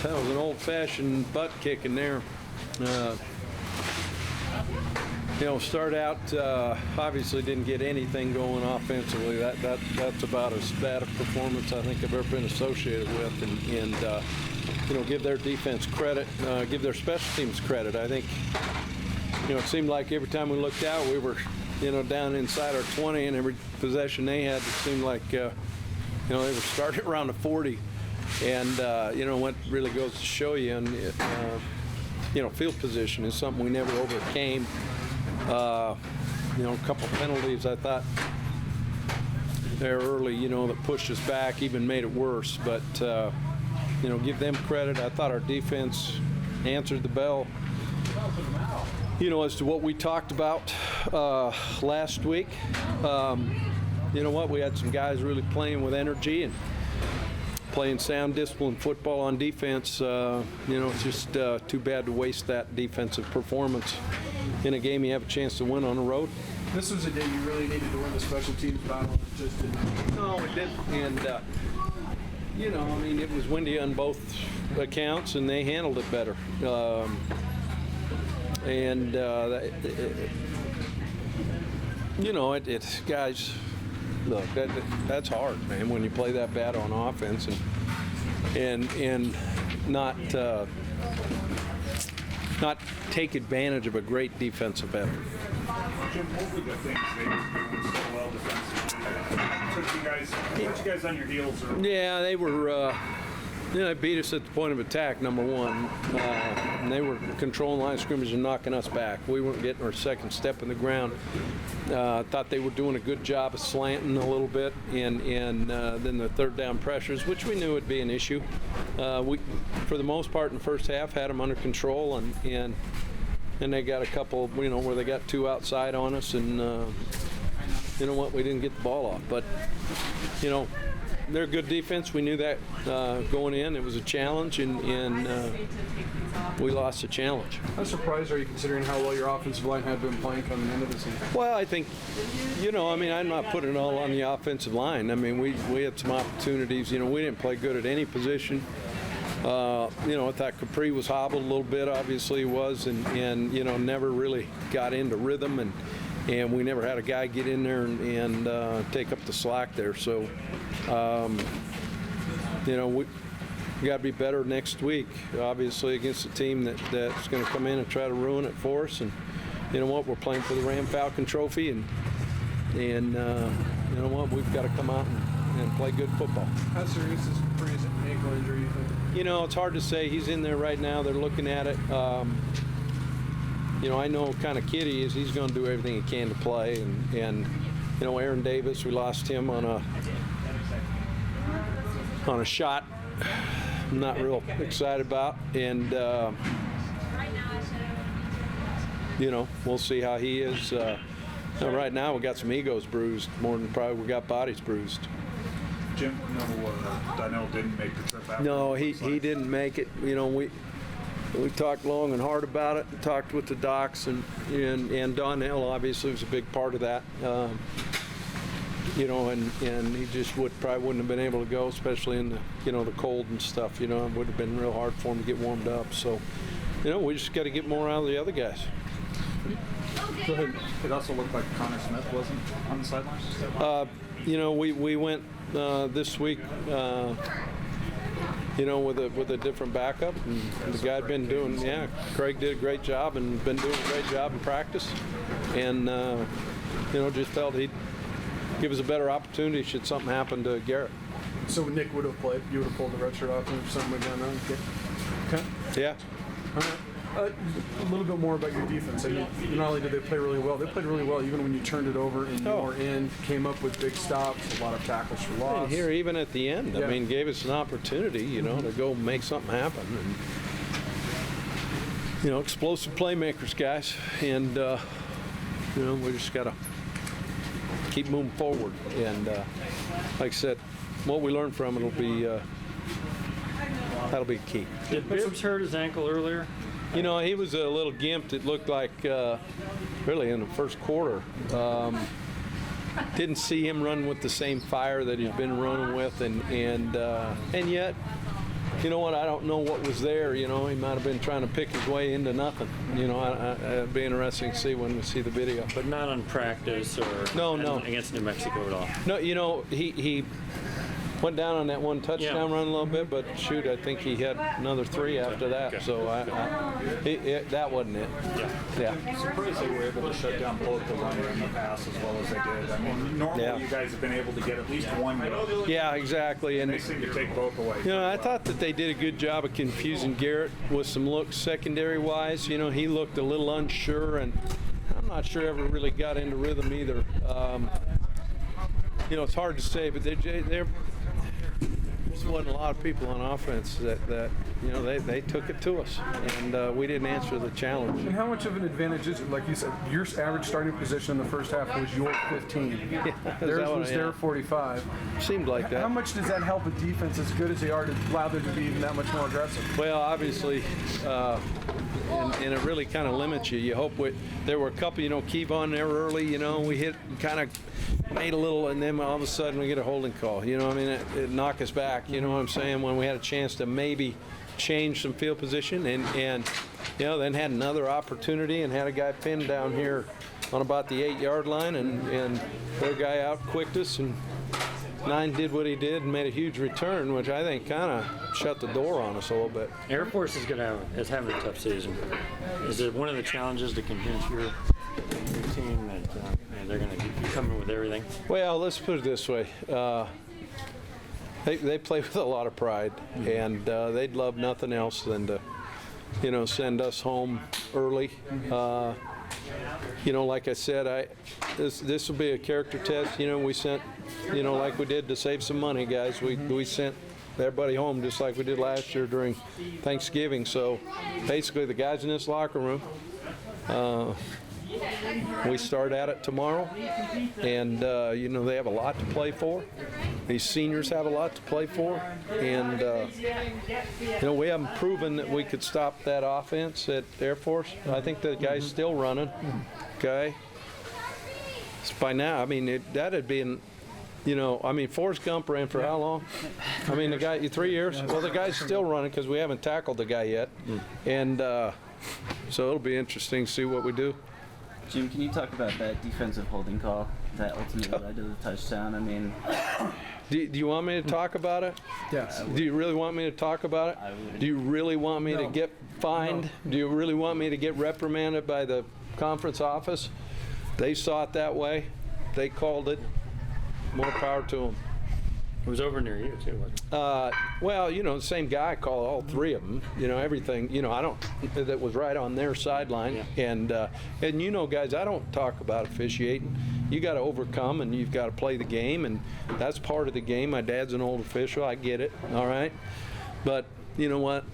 an old-fashioned butt kicking there. Start out, obviously didn't get anything going offensively. That's about as bad a performance I think I've ever been associated with. And give their defense credit, give their special teams credit. I think, it seemed like every time we looked out, we were, down inside our 20, and every possession they had, it seemed like, they were starting around the 40. And, what really goes to show you, and, field position is something we never overcame. A couple penalties I thought there early, that pushed us back, even made it worse. But, give them credit. I thought our defense answered the bell, as to what we talked about last week. We had some guys really playing with energy and playing sound, disciplined football on defense. It's just too bad to waste that defensive performance in a game you have a chance to win on the road. This was a day you really needed to win the special teams battle. It just didn't. No, it didn't. And, it was windy on both accounts, and they handled it better. Guys, look, that's hard, man, when you play that bad on offense and not take advantage of a great defensive effort. Jim, what were the things they were doing so well defensively? Put you guys on your heels? Yeah, they were. They beat us at the point of attack, number one. And they were controlling line of scrimmage and knocking us back. We weren't getting our second step in the ground. Thought they were doing a good job of slanting a little bit, and then the third down pressures, which we knew would be an issue. We, for the most part, in the first half, had them under control, and they got a couple, where they got two outside on us, and we didn't get the ball off. But, they're a good defense. We knew that going in. It was a challenge, and we lost the challenge. How surprised are you considering how well your offensive line had been playing coming into the season? Well, I think, I'm not putting it all on the offensive line. We had some opportunities. We didn't play good at any position. I thought Capri was hobbled a little bit, obviously he was, and never really got into rhythm, and we never had a guy get in there and take up the slack there. So, we got to be better next week, obviously, against a team that's going to come in and try to ruin it for us. And we're playing for the Ram Falcon Trophy, and we've got to come out and play good football. How serious is Capri's ankle injury, you think? It's hard to say. He's in there right now. They're looking at it. I know what kind of kid he is. He's going to do everything he can to play. And Aaron Davis, we lost him on a shot I'm not real excited about. And, we'll see how he is. Right now we got some egos bruised more than probably we got bodies bruised. Jim, Donnell didn't make the trip out. No, he didn't make it. We talked long and hard about it. Talked with the docs, and Donnell obviously was a big part of that. And he just probably wouldn't have been able to go, especially in the the cold and stuff. It would have been real hard for him to get warmed up. So, we just got to get more out of the other guys. Go ahead. It also looked like Connor Smith wasn't on the sidelines. We went this week. With a different backup, and the guy had been doing. Yeah, Craig did a great job and been doing a great job in practice, and just felt he'd give us a better opportunity should something happen to Garrett. So Nick would have played. You would have pulled the red shirt off if something would have gone on. Okay. Yeah. All right. A little bit more about your defense. Not only did they play really well, they played really well even when you turned it over and more in, came up with big stops, a lot of tackles for loss. And here, even at the end, gave us an opportunity, to go make something happen. And, explosive playmakers, guys. And, we just got to keep moving forward. And, like I said, what we learn from it will be, that'll be key. Did Bibbs hurt his ankle earlier? He was a little gimped. It looked like, really, in the first quarter. Didn't see him run with the same fire that he's been running with, and yet, you know what? I don't know what was there. You know, he might have been trying to pick his way into nothing. You know, it'd be interesting to see when we see the video. But not on practice or No. against New Mexico at all. No, you know, he went down on that one touchdown Yeah. run a little bit, but shoot, I think he had another 3 after that. Okay. So that wasn't it. Yeah. Surprised they were able to shut down both the runner and the pass as well as they did. I mean, normally Yeah. you guys have been able to get at least one. Yeah, exactly. And They seem to take both away. you know, I thought that they did a good job of confusing Garrett with some looks secondary-wise. You know, he looked a little unsure, and I'm not sure ever really got into rhythm either. You know, it's hard to say, but there wasn't a lot of people on offense that you know, they took it to us, and we didn't answer the challenge. And how much of an advantage is it? Like you said, your average starting position in the first half was your 15. Theirs was their 45. Seemed like that. How much does that help a defense as good as they are to allow them to be even that much more aggressive? Well, obviously, and it really kind of limits you. You hope there were a couple, you know, Kevon there early, you know, we hit, kind of made a little, and then all of a sudden we get a holding call. You know, I mean, it knocked us back, you know what I'm saying, when we had a chance to maybe change some field position, and you know, then had another opportunity and had a guy pinned down here on about the 8-yard line, and their guy out-quicked us, and 9 did what he did and made a huge return, which I think kind of shut the door on us a little bit. Air Force is having a tough season. Is it one of the challenges to convince your team that they're going to be coming with everything? Well, let's put it this way. They play with a lot of pride, and they'd love nothing else than to, you know, send us home early. You know, like I said, this will be a character test. You know, we sent, you know, like we did to save some money, guys. We sent everybody home just like we did last year during Thanksgiving. So basically, the guys in this locker room, we start at it tomorrow, and you know, they have a lot to play for. These seniors have a lot to play for, and you know, we haven't proven that we could stop that offense at Air Force. I think the guy's still running. Okay, so by now, I mean, that had been, you know, I mean, Forrest Gump ran for how long? I mean, the guy, 3 years. Well, the guy's still running because we haven't tackled the guy yet, and so it'll be interesting to see what we do. Jim, can you talk about that defensive holding call that ultimately led to the touchdown? I mean, do you want me to talk about it? Yes. Do you really want me to talk about it? I would. Do you really want me to get fined? Do you really want me to get reprimanded by the conference office? They saw it that way. They called it. More power to them. It was over near you, too, wasn't it? Well, you know, the same guy called all 3 of them. You know, everything. You know, that was right on their sideline. Yeah. And you know, guys, I don't talk about officiating. You got to overcome, and you've got to play the game, and that's part of the game. My dad's an old official. I get it. All right, but you know what?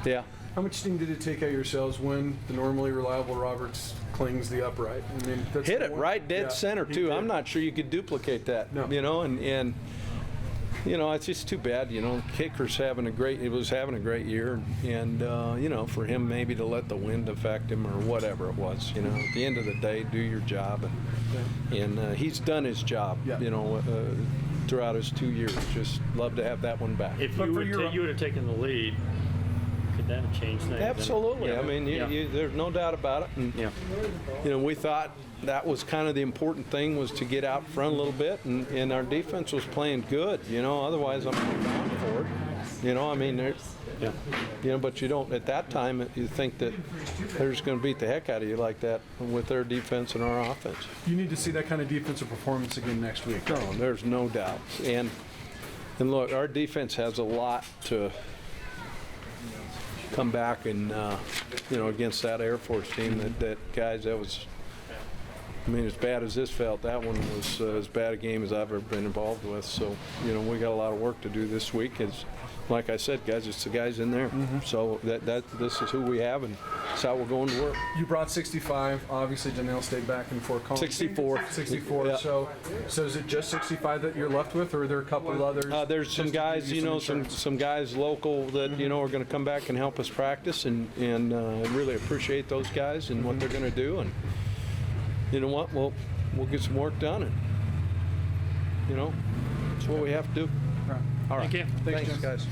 Yeah. How much steam did it take out of yourselves when the normally reliable Roberts clings the upright? I mean, that's Hit the it one- right dead Yeah, center he too. did. I'm not sure you could duplicate that. No. You know, and you know, it's just too bad. You know, Kicker's having a great year, and you know, for him maybe to let the wind affect him or whatever it was. You know, at the end of the day, do your job, and he's done his job. Yeah. You know, throughout his 2 years. Just love to have that one back. If But you for would, your- you would have taken the lead, could that have changed things? Absolutely. Yeah. I mean, Yeah. there's no doubt about it. And, Yeah. you know, we thought that was kind of the important thing, was to get out front a little bit, and our defense was playing good. You know, otherwise I'm down for it. You know, I mean, Yeah. you know, but you don't at that time. You think that they're just going to beat the heck out of you like that with their defense and our offense. You need to see that kind of defensive performance again next week. No, there's no doubt. And look, our defense has a lot to come back and you know, against that Air Force team. That guys, that was. I mean, as bad as this felt, that one was as bad a game as I've ever been involved with. So, you know, we got a lot of work to do this week. It's, like I said, guys, it's the guys in there. So this is who we have, and it's how we're going to work. You brought 65. Obviously, Donnell stayed back in Fort Collins. 64. 64. Yeah. So is it just 65 that you're left with, or are there a couple of others? There's some just to guys, give you you know, insurance? some guys local that, you know, are going to come back and help us practice, and really appreciate those guys and what they're going to do. And you know what? We'll get some work done, and you know, that's what we have to do. All right. Thank you. Thanks, Jim. guys.